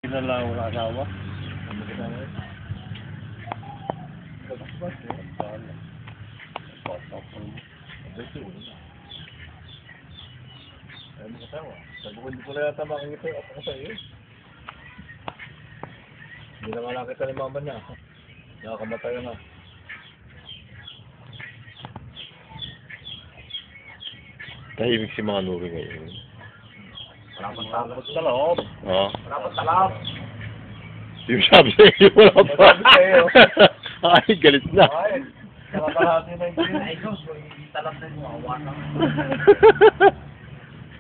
Kinala wala asawa. Ay, makatawa. Sabi ko, hindi ko na yata makikita ako sa iyo. Hindi na nga nakita ni mama niya. Nakakamatay na. Tahimik si mga nuri ngayon. Malapot sa loob. Oo. Malapot sa loob. Yung sabi sa iyo, wala pa. Sabi sa iyo. Ay, galit na. Ay, kalahati na yung Ay, Diyos, talap na yung mga wasak.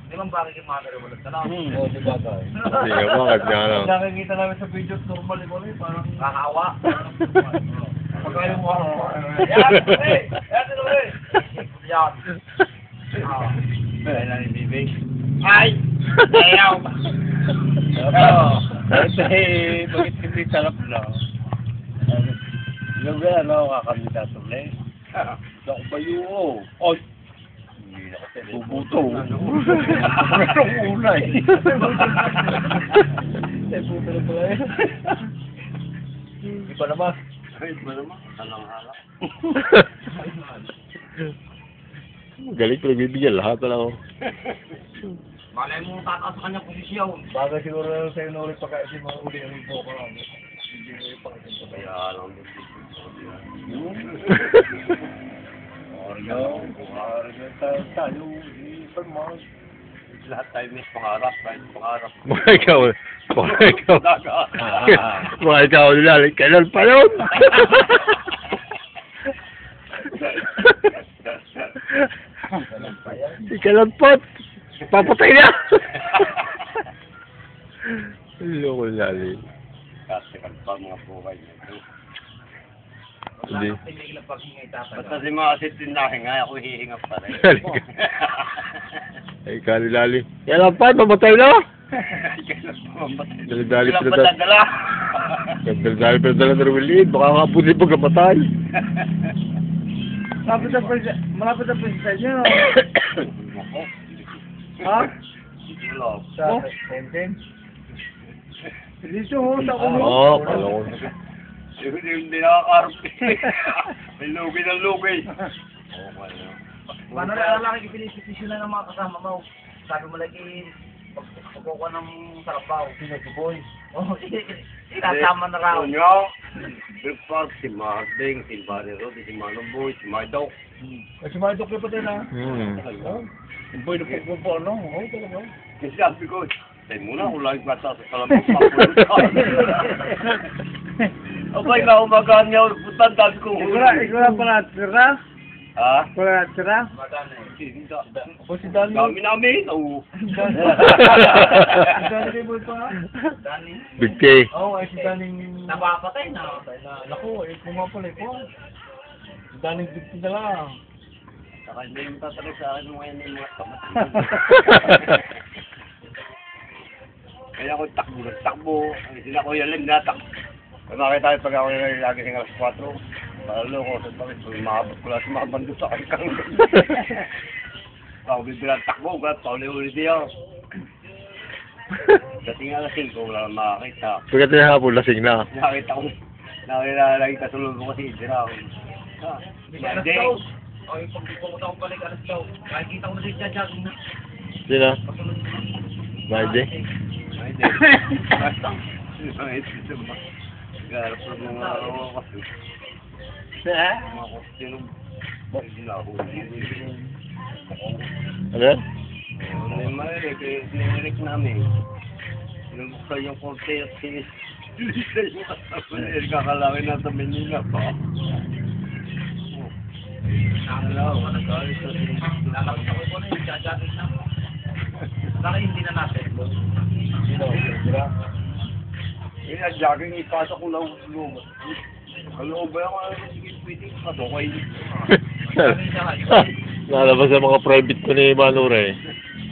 Di ba bakit yung mga pero walang talap? Oo, di ba tayo? Hindi nga, bakit nga lang. Nakikita namin sa video, normal ito rin, parang Kakaawa. pagka yung mga Yan! Eh! Yan! Yan! Ay, na ni Bibig. Ay! Ayaw! Bakit hindi sarap na? Yung gano'n ako kakandidato ulit. Ako ba yun? Oy! Hindi na kasi bubuto. Anong ulay? Buto na pala yun. Iba naman. Iba naman. Halang-hala. Galing, pinagbibigyan lahat na ako. Malay mo tataas sa kanyang posisyon. Bagay siguro na sa'yo na ulit pagkaisi mga uli ang ibo ko lang. Hindi mo yung pagkaisi pa kaya. Kaya lang. Oryo tayo. Ipan lahat tayo may pangarap. Kahit pangarap. Mga ikaw, mga ikaw nila, kailan pa yun? Ikalan pot! Papatay na! Loko lalim. Kasi pa mga buhay. Hindi. Tingnan lang paghingay tatay. Basta si mga asitin nahin nga, ako hihingap pa rin. Ay, kalilalim. Kailan pa? Mamatay na? Dali-dali Ilang pa na patadala. Dali pa na ng Willie. Baka nga po din pagkamatay. Malapit na presensya niyo. Ha? Love. Sa Tenten? Dito ho, sa ulo. Oo, kalong. Hindi nakakarap. May lugi ng lugi. Paano rin lalaki ipinipitisyon na ng mga kasama mo? Sabi mo lagi, pagkukuha ng sarapaw. Sino si Boy? Oo, itatama na raw. Nyo, Bigpag, si Marding, si Barry Rod, si Manong Boy, si Mardok. Ay, si Mardo kayo pa din ha? Yung boy na pagpupo, no? Oo, talaga. Kasi sabi ko, tayo muna, kung lagi bata sa salamang pakulot ka. Abay na umagaan niya, putan, sabi ko, Ikaw na pala tira? ha? Pala tira? O si Dani? Dami namin, oo. Si Dani kayo Boy pa? Dani, Big K. Oo, ay si Dani. napapatay na. Naku, eh, kung nga pala ito. Si Dani Bigti na lang. Saka hindi yung tatanong sa akin mga yan yung mga kamatid. Kaya ako takbo. Ang sila ko yan lang natak. Makita tayo pag ako yung lagi ng alas 4. Lalo ko sa bakit. Maabot ko lang sa mga bando sa kanyang. Ako bibilang takbo. Pauli-uli diyo. Dating alas 5 wala nang makakita. Pagkat na hapon, lasing na. Nakita ko. Nakita kasulog ko kasi Idra. Hindi. O, yung pagkukuha ko balik alas daw. Nakikita ko na siya jogging na. Sino? Pasunod na. Maide? Hindi. Garap ng mga kasi. Mga kostino. Ano yan? May marinig, sinirik namin. Sinubuksan yung konti at sinis. Kakalaki na sa Manila pa. Nakakita ko na yung jogging na. Bakit hindi na natin? Jogging ipasok ko lang loob. Kaloob ba ako? Sige, pwede. Pasok kayo. Nalabas sa mga private ko ni Manure.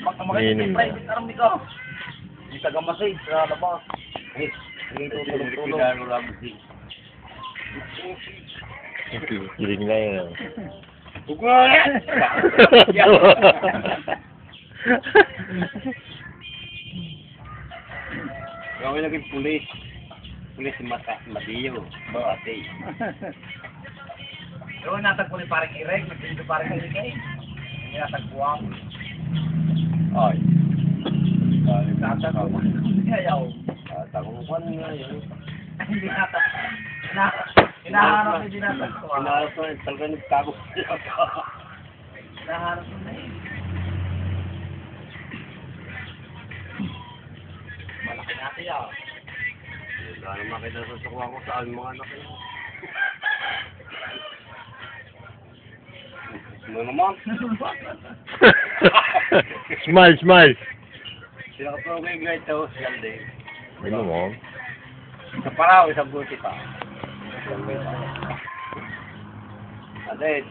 Makakita yung private army ko. Hindi taga-massage sa labas. Hindi tutulog-tulog. Giling na yun. Huwag mo na! Kami naging pulis. Pulis Madiyo. Bakatay. Pero natagpo ni parang Irek, nagpinto parang Irek eh. Hindi natagpo ako. Ay. Natagpo. Hindi ayaw. Tagupan nga yun. Hindi natagpo. Hinaharap hindi natagpo. Hinaharap na yun. Talaga nagtago. Hinaharap na eh. Malaki natin ah. Wala na makita sa sukuha ko saan mga anak yun. Ano naman? Smile, smile. Sila ka po kay Great House, Galde. Ano mo? Sa paraw, isang buti pa. Ate,